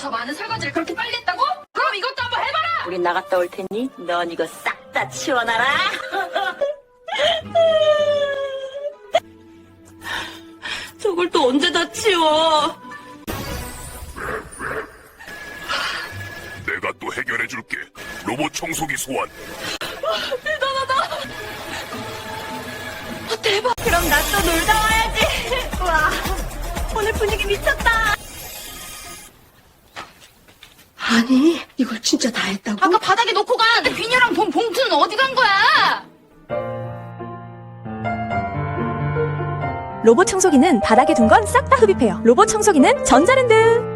저 많은 설거지를 그렇게 빨리 했다고? 그럼 이것도 한번 해봐라! 우린 나갔다 올 테니 넌 이거 싹 다 치워놔라. 저걸 또 언제 다 치워? 내가 또 해결해줄게. 로봇 청소기 소환. 대단하다. 대박. 그럼 나 또 놀다 와야지. 와, 오늘 분위기 미쳤다. 아니, 이걸 진짜 다 했다고? 아까 바닥에 놓고 간 비녀랑 본 봉투는 어디 간 거야? 로봇 청소기는 바닥에 둔 건 싹 다 흡입해요. 로봇 청소기는 전자랜드.